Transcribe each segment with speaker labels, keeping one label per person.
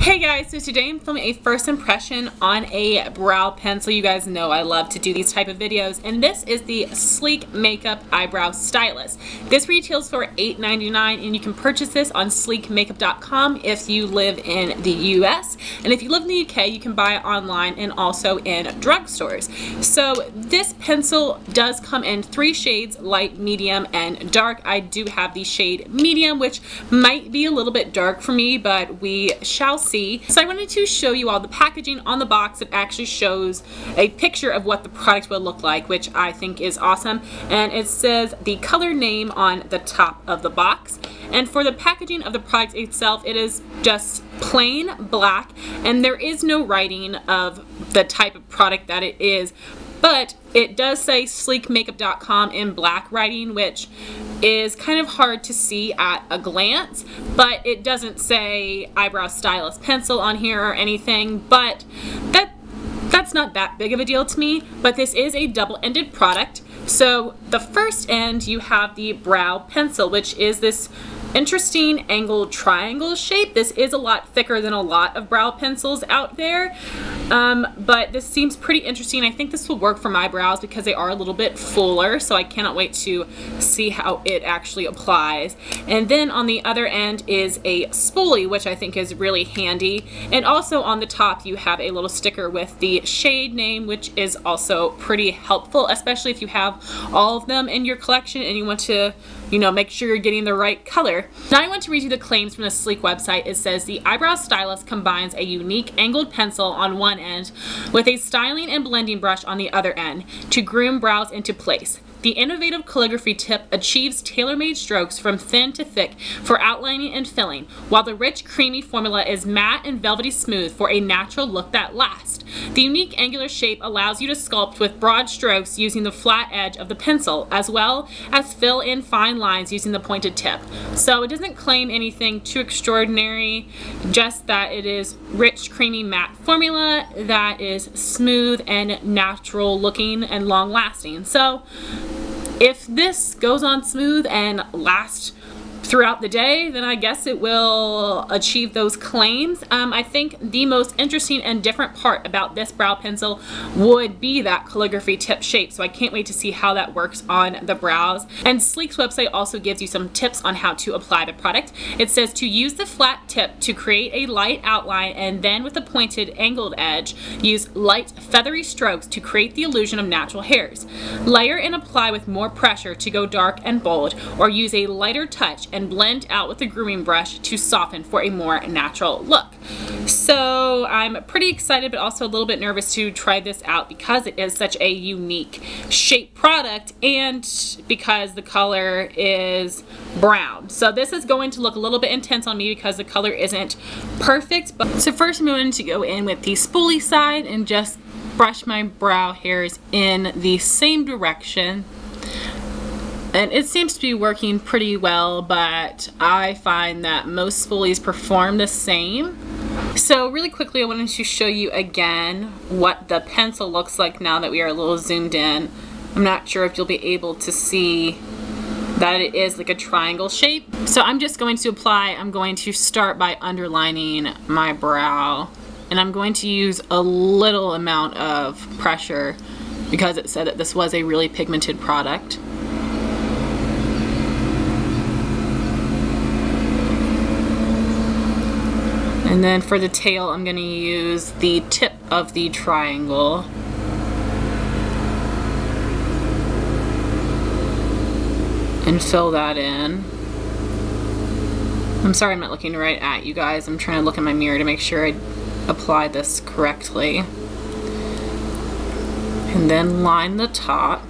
Speaker 1: Hey guys, so today I'm filming a first impression on a brow pencil. You guys know I love to do these type of videos, and this is the Sleek Makeup Eyebrow Stylist. This retails for $8.99 and you can purchase this on sleekmakeup.com if you live in the US, and if you live in the UK you can buy it online and also in drugstores. So this pencil does come in 3 shades, light, medium, and dark. I do have the shade medium, which might be a little bit dark for me, but we shall see. So I wanted to show you all the packaging on the box. It actually shows a picture of what the product would look like, which I think is awesome, and it says the color name on the top of the box. And for the packaging of the product itself, it is just plain black, and there is no writing of the type of product that it is, but it does say sleekmakeup.com in black writing, which is kind of hard to see at a glance, but it doesn't say Eyebrow Stylist pencil on here or anything, but that's not that big of a deal to me. But this is a double-ended product. So the first end you have the brow pencil, which is this interesting angled triangle shape. This is a lot thicker than a lot of brow pencils out there, but this seems pretty interesting. I think this will work for my brows because they are a little bit fuller, so I cannot wait to see how it actually applies. And then on the other end is a spoolie, which I think is really handy, and also on the top you have a little sticker with the shade name, which is also pretty helpful, especially if you have all of them in your collection and you want to, you know, make sure you're getting the right color. Now I want to read you the claims from the Sleek website. It says the Eyebrow Stylist combines a unique angled pencil on one end with a styling and blending brush on the other end to groom brows into place. The innovative calligraphy tip achieves tailor-made strokes from thin to thick for outlining and filling, while the rich, creamy formula is matte and velvety smooth for a natural look that lasts. The unique angular shape allows you to sculpt with broad strokes using the flat edge of the pencil, as well as fill in fine lines using the pointed tip. So it doesn't claim anything too extraordinary, just that it is rich, creamy, matte formula that is smooth and natural looking and long lasting. So if this goes on smooth and lasts throughout the day, then I guess it will achieve those claims. I think the most interesting and different part about this brow pencil would be that calligraphy tip shape, so I can't wait to see how that works on the brows. And Sleek's website also gives you some tips on how to apply the product. It says to use the flat tip to create a light outline, and then with a pointed angled edge, use light feathery strokes to create the illusion of natural hairs. Layer and apply with more pressure to go dark and bold, or use a lighter touch and blend out with a grooming brush to soften for a more natural look. So I'm pretty excited, but also a little bit nervous to try this out because it is such a unique shape product and because the color is brown. So this is going to look a little bit intense on me because the color isn't perfect. But so first I'm going to go in with the spoolie side and just brush my brow hairs in the same direction. And it seems to be working pretty well, but I find that most spoolies perform the same. So really quickly I wanted to show you again what the pencil looks like now that we are a little zoomed in. I'm not sure if you'll be able to see that it is like a triangle shape. So I'm just going to apply, I'm going to start by underlining my brow, and I'm going to use a little amount of pressure because it said that this was a really pigmented product. And then for the tail, I'm going to use the tip of the triangle. And fill that in. I'm sorry I'm not looking right at you guys. I'm trying to look in my mirror to make sure I apply this correctly. And then line the top.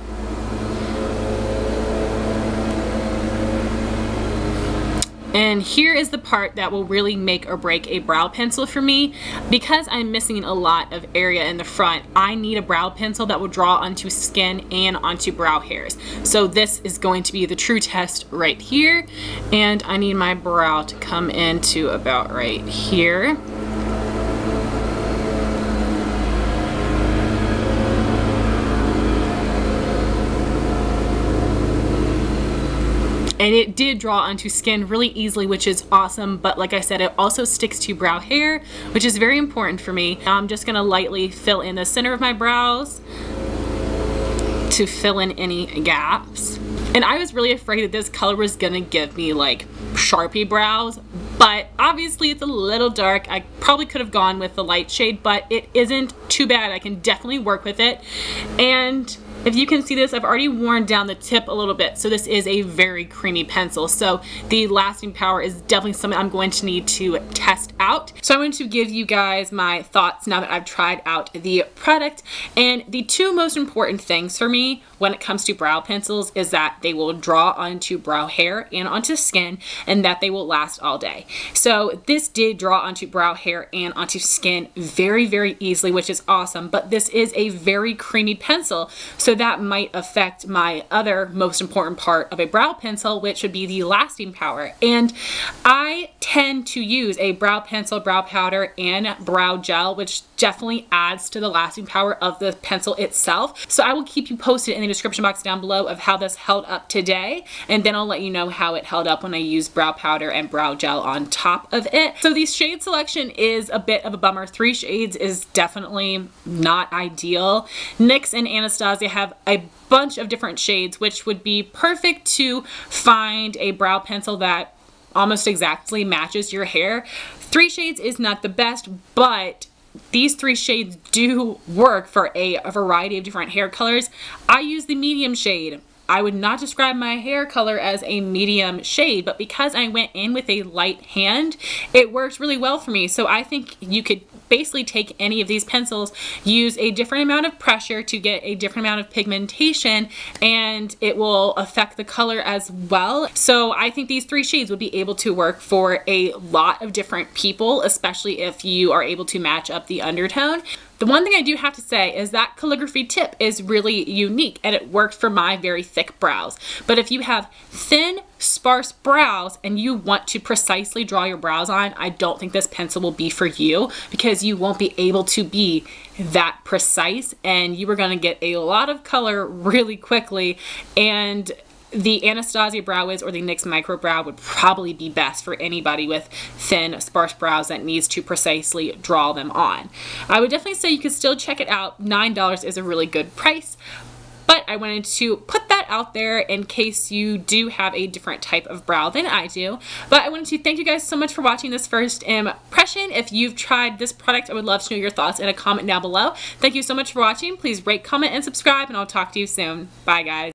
Speaker 1: And here is the part that will really make or break a brow pencil for me. Because I'm missing a lot of area in the front, I need a brow pencil that will draw onto skin and onto brow hairs. So this is going to be the true test right here. And I need my brow to come into about right here. And it did draw onto skin really easily, which is awesome. But like I said, it also sticks to brow hair, which is very important for me. I'm just gonna lightly fill in the center of my brows to fill in any gaps. And I was really afraid that this color was gonna give me like Sharpie brows, but obviously it's a little dark. I probably could have gone with the light shade, but it isn't too bad. I can definitely work with it. And if you can see this, I've already worn down the tip a little bit, so this is a very creamy pencil. So the lasting power is definitely something I'm going to need to test out. So I'm going to give you guys my thoughts now that I've tried out the product. And the two most important things for me when it comes to brow pencils is that they will draw onto brow hair and onto skin, and that they will last all day. So this did draw onto brow hair and onto skin very, very easily, which is awesome. But this is a very creamy pencil, so that might affect my other most important part of a brow pencil, which would be the lasting power. And I tend to use a brow pencil, brow powder, and brow gel, which definitely adds to the lasting power of the pencil itself. So I will keep you posted in the description box down below of how this held up today, and then I'll let you know how it held up when I use brow powder and brow gel on top of it. So the shade selection is a bit of a bummer. 3 shades is definitely not ideal. NYX and Anastasia have a bunch of different shades, which would be perfect to find a brow pencil that almost exactly matches your hair. 3 shades is not the best, but these 3 shades do work for a variety of different hair colors. I use the medium shade. I would not describe my hair color as a medium shade, but because I went in with a light hand, it works really well for me. So I think you could basically take any of these pencils, use a different amount of pressure to get a different amount of pigmentation, and it will affect the color as well. So I think these 3 shades would be able to work for a lot of different people, especially if you are able to match up the undertone. The one thing I do have to say is that calligraphy tip is really unique, and it works for my very thick brows. But if you have thin, sparse brows and you want to precisely draw your brows on, I don't think this pencil will be for you, because you won't be able to be that precise, and you are going to get a lot of color really quickly. And the Anastasia Brow Wiz or the NYX Micro Brow would probably be best for anybody with thin, sparse brows that needs to precisely draw them on. I would definitely say you could still check it out. $9 is a really good price, but I wanted to put that out there in case you do have a different type of brow than I do. But I wanted to thank you guys so much for watching this first impression. If you've tried this product, I would love to know your thoughts in a comment down below. Thank you so much for watching. Please rate, comment, and subscribe, and I'll talk to you soon. Bye, guys.